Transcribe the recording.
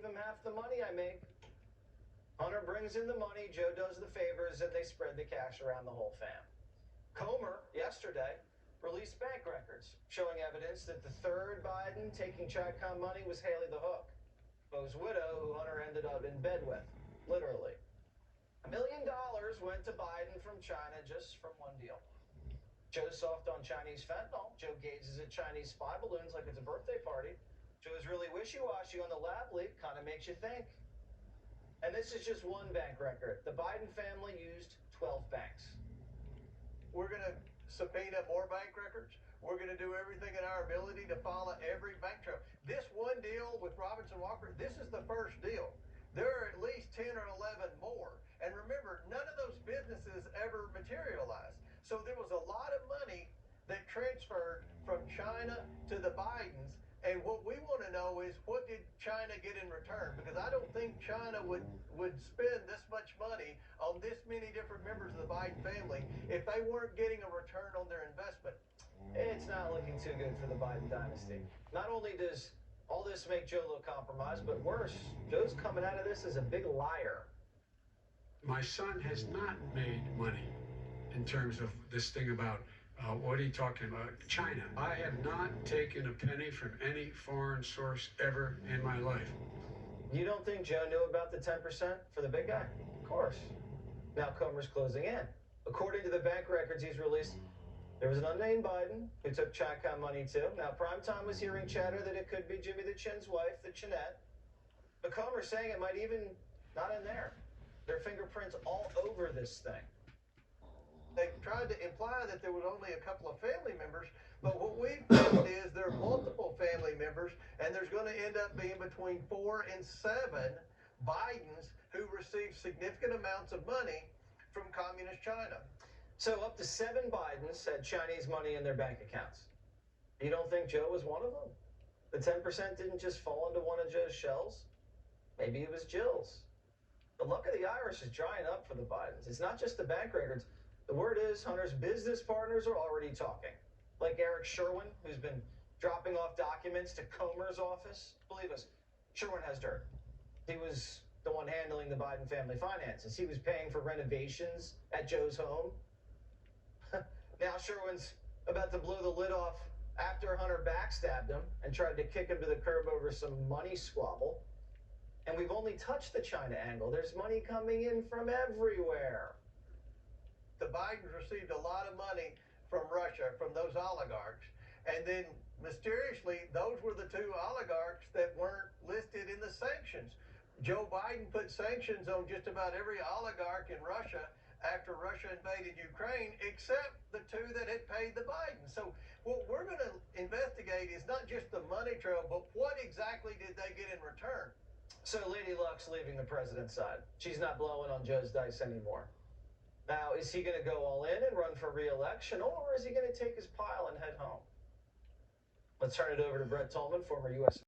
him half the money I make. Hunter brings in the money, Joe does the favors, and they spread the cash around the whole fam. Comer, yesterday, released bank records showing evidence that the third Biden taking Chi-Com money was Haley the Hook, Bo's widow, who Hunter ended up in bed with, literally. $1 million went to Biden from China just from one deal. Joe's soft on Chinese fentanyl. Joe gazes at Chinese spy balloons like it's a birthday party. Joe's really wishy-washy on the lab leak, kind of makes you think. And this is just one bank record. The Biden family used 12 banks. We're going to subpoena more bank records. We're going to do everything in our ability to follow every bank trail. This one deal with Robinson Walker, this is the first deal. There are at least 10 or 11 more. And remember, none of those businesses ever materialized. So there was a lot of money that transferred from China to the Bidens. And what we want to know is, what did China get in return? Because I don't think China would spend this much money on this many different members of the Biden family if they weren't getting a return on their investment. It's not looking too good for the Biden dynasty. Not only does all this make Joe look compromised, but worse, Joe's coming out of this as a big liar. My son has not made money in terms of this thing about what are you talking about? China. I have not taken a penny from any foreign source ever in my life. You don't think Joe knew about the 10% for the big guy? Of course. Now Comer's closing in. According to the bank records he's released, there was an unnamed Biden who took Chi-Com money too. Now Primetime was hearing chatter that it could be Jimmy the Chin's wife, the Chinette. But Comer's saying it might even not in there. There are fingerprints all over this thing. They tried to imply that there was only a couple of family members, but what we've found is there are multiple family members, and there's going to end up being between 4 and 7 Bidens who received significant amounts of money from communist China. So up to 7 Bidens had Chinese money in their bank accounts. You don't think Joe was one of them? The 10% didn't just fall into one of Joe's shells? Maybe it was Jill's. The luck of the Irish is drying up for the Bidens. It's not just the bank records. The word is Hunter's business partners are already talking. Like Eric Sherwin, who's been dropping off documents to Comer's office. Believe us, Sherwin has dirt. He was the one handling the Biden family finances. He was paying for renovations at Joe's home. Now Sherwin's about to blow the lid off after Hunter backstabbed him and tried to kick him to the curb over some money squabble. And we've only touched the China angle. There's money coming in from everywhere. The Bidens received a lot of money from Russia, from those oligarchs. And then mysteriously, those were the 2 oligarchs that weren't listed in the sanctions. Joe Biden put sanctions on just about every oligarch in Russia after Russia invaded Ukraine, except the 2 that had paid the Bidens. So what we're going to investigate is not just the money trail, but what exactly did they get in return? So Lady Luck's leaving the president's side. She's not blowing on Joe's dice anymore. Now, is he going to go all in and run for re-election, or is he going to take his pile and head home? Let's turn it over to Brett Tolman, former U.S.